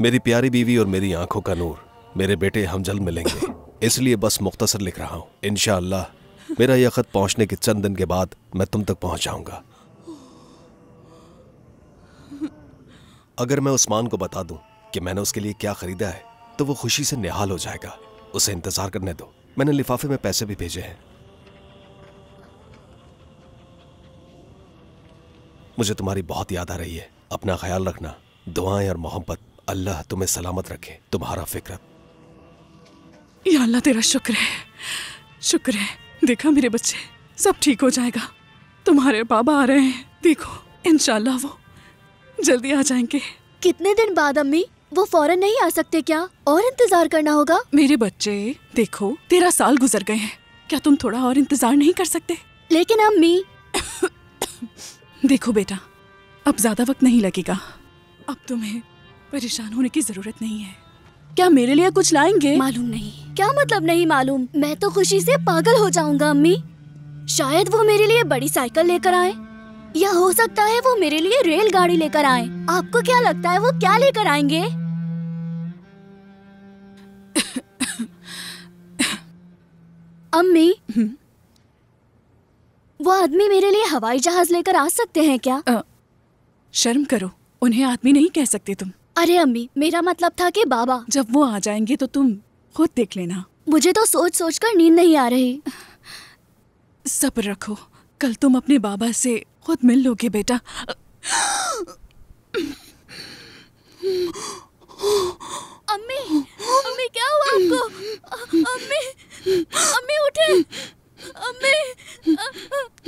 मेरी प्यारी बीवी और मेरी आंखों का नूर, मेरे बेटे, हम जल्द मिलेंगे, इसलिए बस मुख्तसर लिख रहा हूँ। इंशाअल्लाह मेरा यह खत पहुंचने के चंद दिन के बाद मैं तुम तक पहुंच जाऊंगा। अगर मैं उस्मान को बता दूं कि मैंने उसके लिए क्या खरीदा है तो वो खुशी से निहाल हो जाएगा। उसे इंतजार करने दो, मैंने लिफाफे में पैसे भी भेजे हैं। मुझे तुम्हारी बहुत याद आ रही है। अपना ख्याल रखना। दुआएं और मोहब्बत। अल्लाह तुम्हें सलामत रखे। तुम्हारा फिक्र। या अल्लाह तेरा शुक्र है, शुक्र है। देखा मेरे बच्चे, सब ठीक हो जाएगा। तुम्हारे बाबा आ रहे हैं, देखो इंशाल्लाह वो जल्दी आ जाएंगे। कितने दिन बाद अम्मी? वो फौरन नहीं आ सकते क्या? और इंतजार करना होगा? मेरे बच्चे देखो 13 साल गुजर गए हैं, क्या तुम थोड़ा और इंतजार नहीं कर सकते? लेकिन अम्मी देखो बेटा, अब ज्यादा वक्त नहीं लगेगा। अब तुम्हें परेशान होने की जरूरत नहीं है। क्या मेरे लिए कुछ लाएंगे? मालूम नहीं। क्या मतलब नहीं मालूम? मैं तो खुशी से पागल हो जाऊंगा अम्मी। शायद वो मेरे लिए बड़ी साइकिल लेकर आए, या हो सकता है वो मेरे लिए रेलगाड़ी लेकर आए। आपको क्या लगता है वो क्या लेकर आएंगे? अम्मी, वो आदमी मेरे लिए हवाई जहाज लेकर आ सकते हैं क्या? शर्म करो, उन्हें आदमी नहीं कह सकते तुम। अरे अम्मी, मेरा मतलब था कि बाबा। जब वो आ जाएंगे तो तुम खुद देख लेना। मुझे तो सोच सोच कर नींद नहीं आ रही। सब्र रखो, कल तुम अपने बाबा से खुद मिल लोगे बेटा। अम्मी, अम्मी क्या हुआ आपको? अम्मी, अम्मी उठे। अम्मी,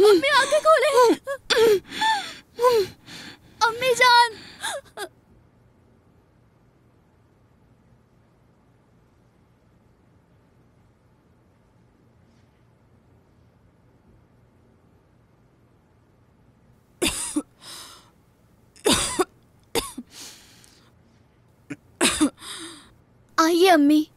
अम्मी आंखें खोले। अम्मी जान। आइए अम्मी।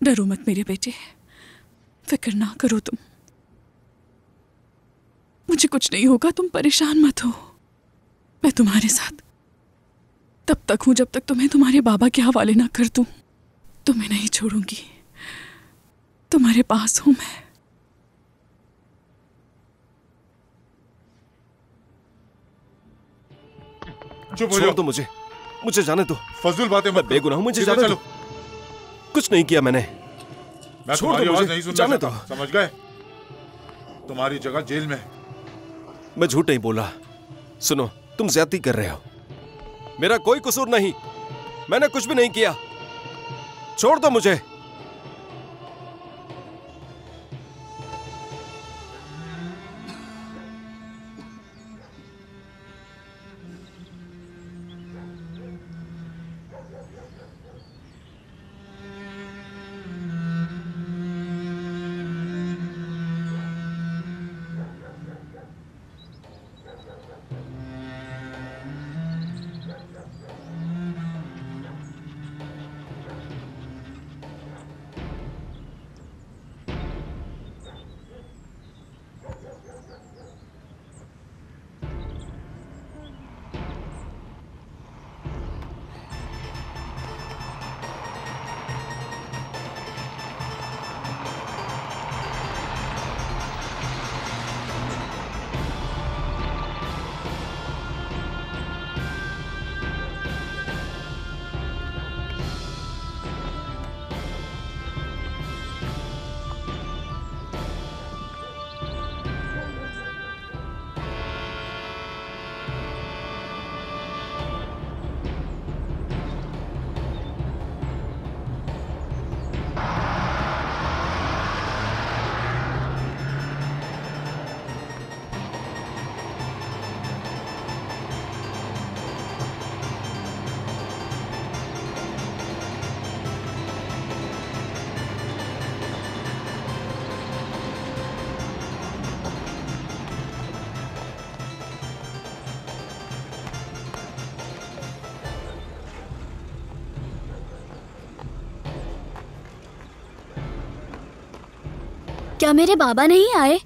डरो मत मेरे बेटे, फिक्र ना करो तुम। मुझे कुछ नहीं होगा, तुम परेशान मत हो। मैं तुम्हारे साथ तब तक हूं जब तक तुम्हें तुम्हारे बाबा के हवाले ना कर दूं। तुम्हें नहीं छोड़ूंगी, तुम्हारे पास हूं मैं। छोड़ दो मुझे, मुझे जाने दो। फजूल बातें मत, बेगुनाह हूं, मुझे जाने दो। कुछ नहीं किया मैंने। मैं तुम्हारी आवाज नहीं सुनना चाहता, समझ गए? तुम्हारी जगह जेल में। मैं झूठ नहीं बोला। सुनो, तुम ज्यादती कर रहे हो। मेरा कोई कसूर नहीं, मैंने कुछ भी नहीं किया। छोड़ दो मुझे। क्या मेरे बाबा नहीं आए?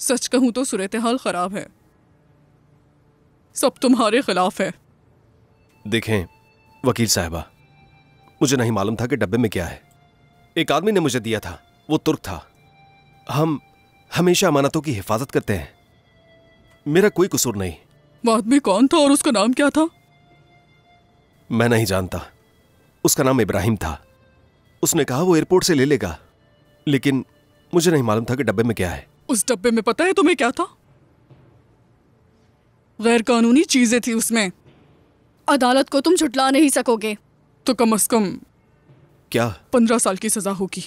सच कहूं तो सूरत हाल खराब है, सब तुम्हारे खिलाफ है। देखें वकील साहबा, मुझे नहीं मालूम था कि डब्बे में क्या है। एक आदमी ने मुझे दिया था, वो तुर्क था। हम हमेशा अमानतों की हिफाजत करते हैं, मेरा कोई कसूर नहीं। वो आदमी कौन था और उसका नाम क्या था? मैं नहीं जानता, उसका नाम इब्राहिम था। उसने कहा वो एयरपोर्ट से ले लेगा, लेकिन मुझे नहीं मालूम था कि डब्बे में क्या है। उस डब्बे में पता है तुम्हें क्या था? गैर कानूनी चीजें थी उसमें। अदालत को तुम झुटला नहीं सकोगे। तो कम से कम क्या? 15 साल की सजा होगी।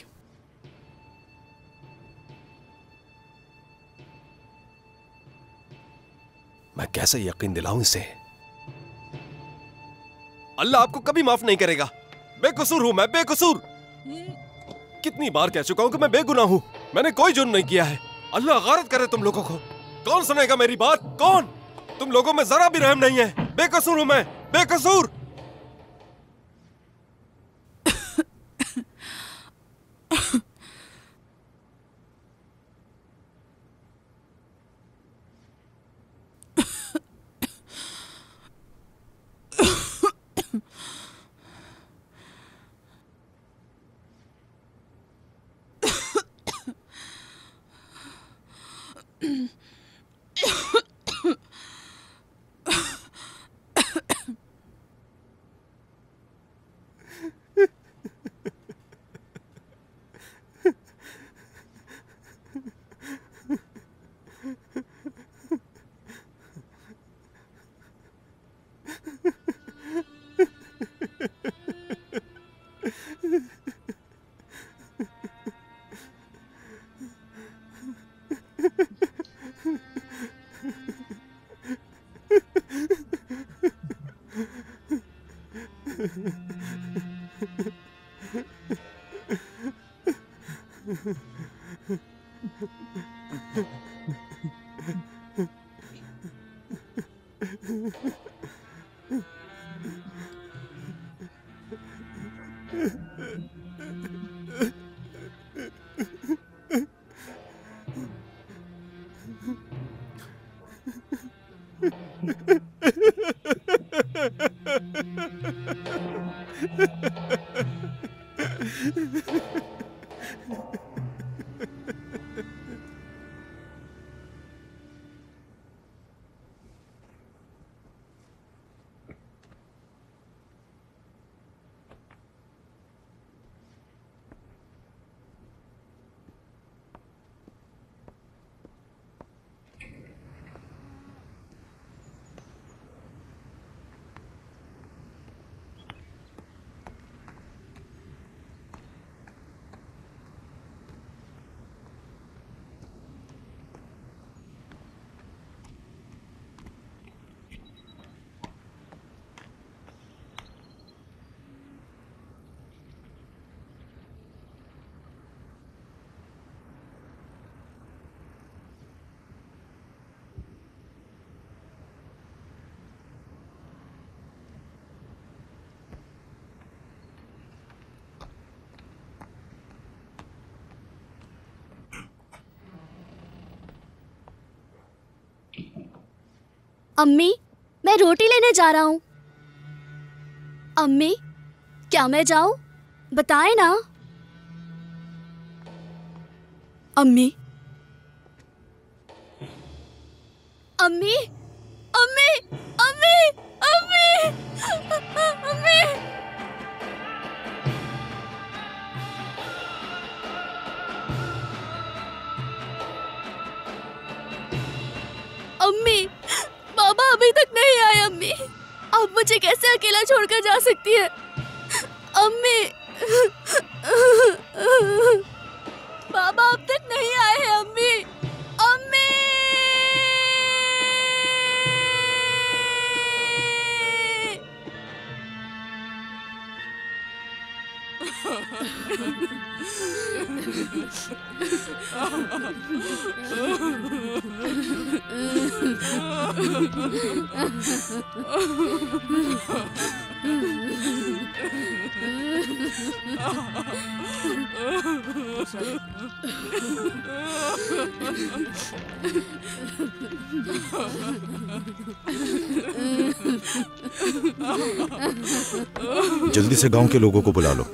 मैं कैसे यकीन दिलाऊं इसे? अल्लाह आपको कभी माफ नहीं करेगा। बेकसूर हूं मैं, बेकसूर। कितनी बार कह चुका हूं कि मैं बेगुनाह हूं, मैंने कोई जुर्म नहीं किया है। अल्लाह गारत करे तुम लोगों को। कौन सुनेगा मेरी बात? कौन? तुम लोगों में जरा भी रहम नहीं है। बेकसूर हूं मैं, बेकसूर। अम्मी, मैं रोटी लेने जा रहा हूँ। अम्मी, क्या मैं जाऊँ? बताएं ना। अम्मी, अम्मी, अम्मी, अम्मी, अम्मी, अम्मी। अम्मी, बाबा अभी तक नहीं आए। अम्मी, अब मुझे कैसे अकेला छोड़कर जा सकती है? अम्मी, बाबा अब तक नहीं आए हैं। अम्मी, अम्मी। जल्दी से गांव के लोगों को बुला लो।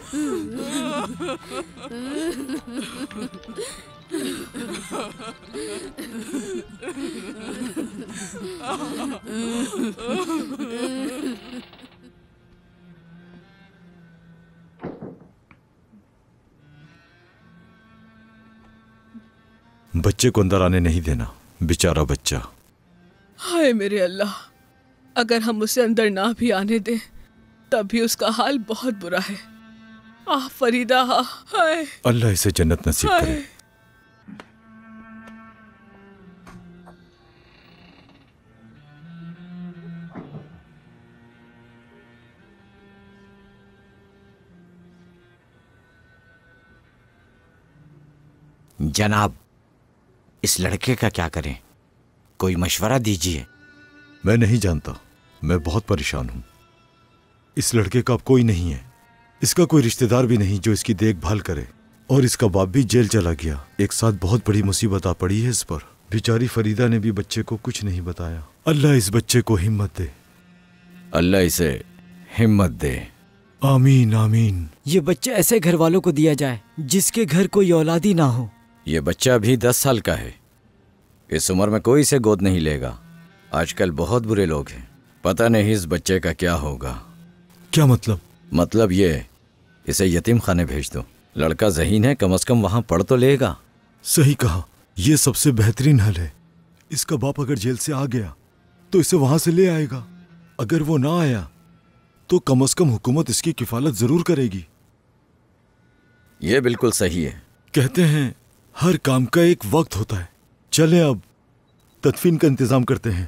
बच्चे को अंदर आने नहीं देना, बेचारा बच्चा। हाय मेरे अल्लाह, अगर हम उसे अंदर ना भी आने दें तब भी उसका हाल बहुत बुरा है। आह फरीदा, हाय। अल्लाह इसे जन्नत नसीब करे। जनाब, इस लड़के का क्या करें? कोई मशवरा दीजिए। मैं नहीं जानता, मैं बहुत परेशान हूं। इस लड़के का अब कोई नहीं है, इसका कोई रिश्तेदार भी नहीं जो इसकी देखभाल करे, और इसका बाप भी जेल चला गया। एक साथ बहुत बड़ी मुसीबत आ पड़ी है इस पर। बेचारी फरीदा ने भी बच्चे को कुछ नहीं बताया। अल्लाह इस बच्चे को हिम्मत दे। अल्लाह इसे हिम्मत दे। आमीन आमीन। ये बच्चा ऐसे घर वालों को दिया जाए जिसके घर कोई औलादी ना हो। ये बच्चा भी 10 साल का है। इस उम्र में कोई इसे गोद नहीं लेगा। आजकल बहुत बुरे लोग हैं, पता नहीं इस बच्चे का क्या होगा। क्या मतलब? मतलब ये, इसे यतीम खाने भेज दो। लड़का ज़हीन है, कम से कम वहाँ पढ़ तो लेगा। सही कहा, यह सबसे बेहतरीन हल है। इसका बाप अगर जेल से आ गया तो इसे वहां से ले आएगा। अगर वो ना आया तो कम से कम हुकूमत इसकी किफालत जरूर करेगी। ये बिल्कुल सही है। कहते हैं हर काम का एक वक्त होता है। चले अब तदफीन का इंतजाम करते हैं।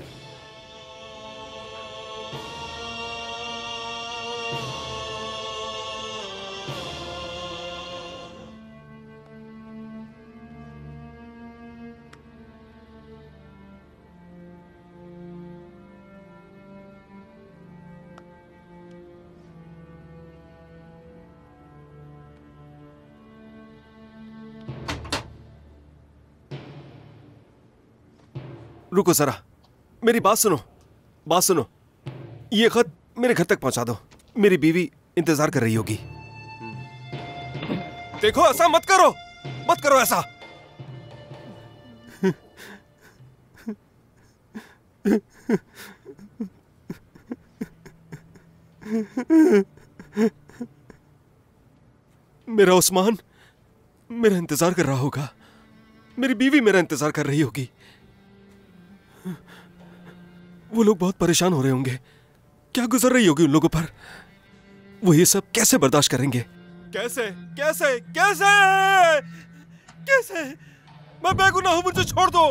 रुको जरा, मेरी बात सुनो, बात सुनो। ये खत मेरे घर तक पहुंचा दो, मेरी बीवी इंतजार कर रही होगी। देखो ऐसा मत करो, मत करो ऐसा। मेरा उस्मान मेरा इंतजार कर रहा होगा, मेरी बीवी मेरा इंतजार कर रही होगी। वो लोग बहुत परेशान हो रहे होंगे, क्या गुजर रही होगी उन लोगों पर। वो ये सब कैसे बर्दाश्त करेंगे? कैसे कैसे कैसे कैसे? मैं बेगुनाह हूं, मुझे छोड़ दो।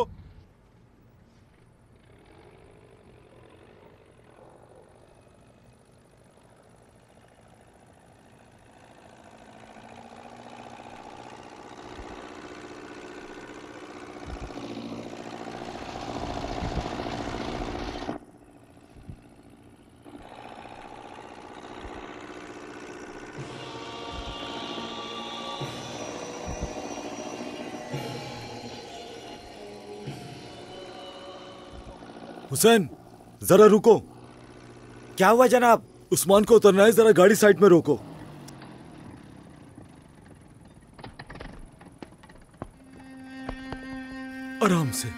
हुसैन, जरा रुको। क्या हुआ जनाब? उस्मान को उतरना है, जरा गाड़ी साइड में रोको। आराम से।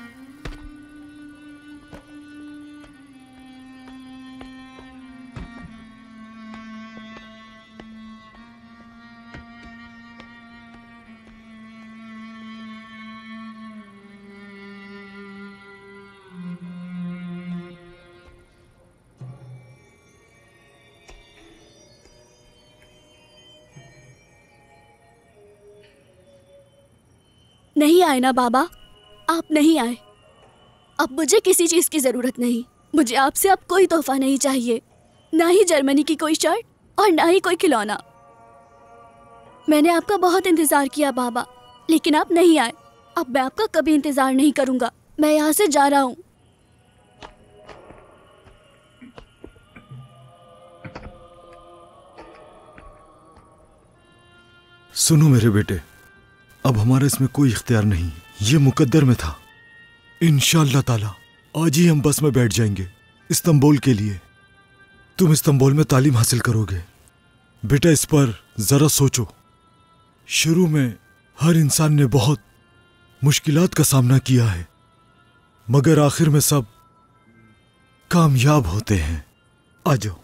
नहीं आए ना बाबा, आप नहीं आए। अब मुझे किसी चीज की जरूरत नहीं। मुझे आपसे अब कोई तोहफा नहीं चाहिए, ना ही जर्मनी की कोई शर्ट और ना ही कोई खिलौना। मैंने आपका बहुत इंतजार किया बाबा, लेकिन आप नहीं आए। अब मैं आपका कभी इंतजार नहीं करूंगा। मैं यहाँ से जा रहा हूँ। सुनो मेरे बेटे, अब हमारा इसमें कोई इख्तियार नहीं, ये मुकद्दर में था। इंशाअल्लाह ताला आज ही हम बस में बैठ जाएंगे इस्तांबुल के लिए। तुम इस्तांबुल में तालीम हासिल करोगे। बेटा इस पर जरा सोचो। शुरू में हर इंसान ने बहुत मुश्किलात का सामना किया है, मगर आखिर में सब कामयाब होते हैं। आ जाओ।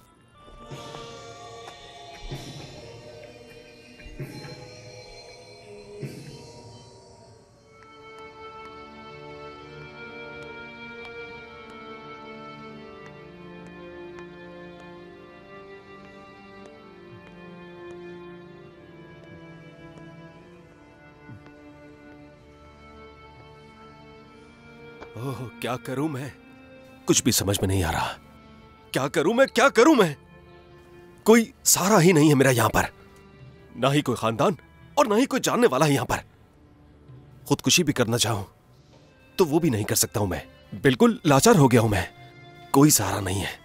ओह, क्या करूं मैं? कुछ भी समझ में नहीं आ रहा। क्या करूं मैं, क्या करूं मैं? कोई सहारा ही नहीं है मेरा यहां पर, ना ही कोई खानदान और ना ही कोई जानने वाला है यहां पर। खुदकुशी भी करना चाहूं तो वो भी नहीं कर सकता हूं मैं। बिल्कुल लाचार हो गया हूं मैं। कोई सहारा नहीं है।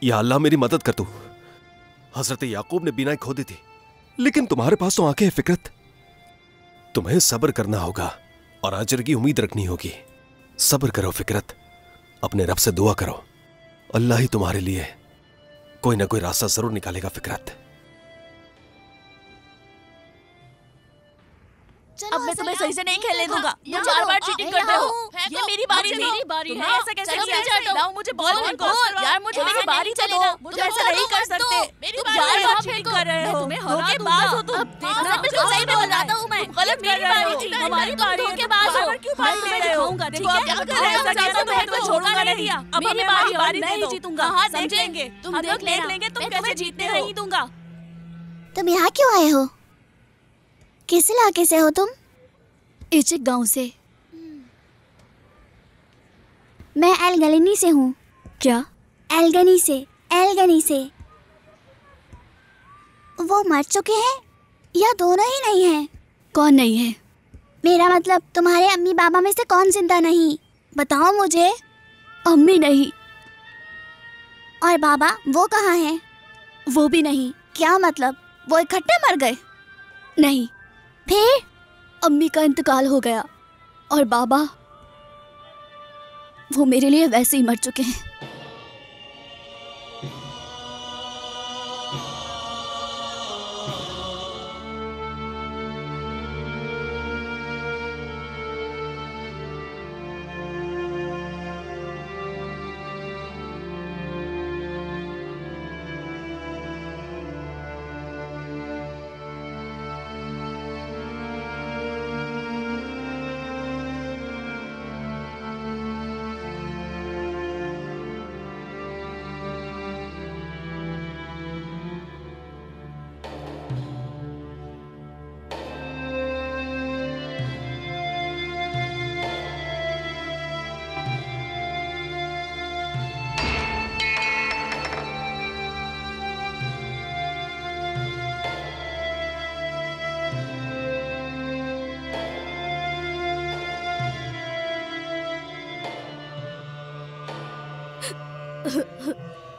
या अल्लाह मेरी मदद कर तू। हजरत याकूब ने बीनाएं खो दी थी, लेकिन तुम्हारे पास तो आंखें हैं फिक्रत। तुम्हें सब्र करना होगा और अजर की उम्मीद रखनी होगी। सब्र करो फिक्रत, अपने रब से दुआ करो। अल्लाह ही तुम्हारे लिए कोई ना कोई रास्ता जरूर निकालेगा फिक्रत। अब मैं तुम्हें सही से नहीं खेलने दूंगा। तुम बार-बार चीटिंग करते हो। ये मेरी बारी थी। तुमने ऐसा कैसे किया? लाओ मुझे बॉल फेंको। यार मुझे मेरी बारी तो दो। तुम ऐसा नहीं कर सकते। तुम बार-बार चीटिंग कर रहे हो। धोखेबाज हो तुम। देखना बिल्कुल सही बताता हूं मैं। गलत कर रहे हो। हमारी बारी है। धोखेबाज हो। क्यों बात ले रहे हो? देखो आप क्या कर रहे हो? ऐसा कैसे मैं तुम्हें छोड़ूंगा नहीं। अब मेरी बारी मैं ही जीतूंगा। हां देख लेंगे। तुम देख लेंगे तुम कैसे जीतने नहीं दूंगा। तुम यहाँ क्यों आए हो? किस इलाके से हो तुम? इचिक गांव से। मैं एलगनी से हूँ। क्या? एलगनी से। एलगनी से। वो मर चुके हैं या दोनों ही नहीं हैं? कौन नहीं है? मेरा मतलब तुम्हारे अम्मी बाबा में से कौन जिंदा नहीं? बताओ मुझे। अम्मी नहीं। और बाबा वो कहाँ हैं? वो भी नहीं। क्या मतलब वो इकट्ठे मर गए? नहीं। फिर अम्मी का इंतकाल हो गया और बाबा वो मेरे लिए वैसे ही मर चुके हैं।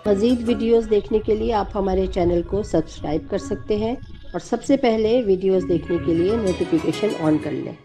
मज़ीद वीडियोस देखने के लिए आप हमारे चैनल को सब्सक्राइब कर सकते हैं और सबसे पहले वीडियोस देखने के लिए नोटिफिकेशन ऑन कर लें।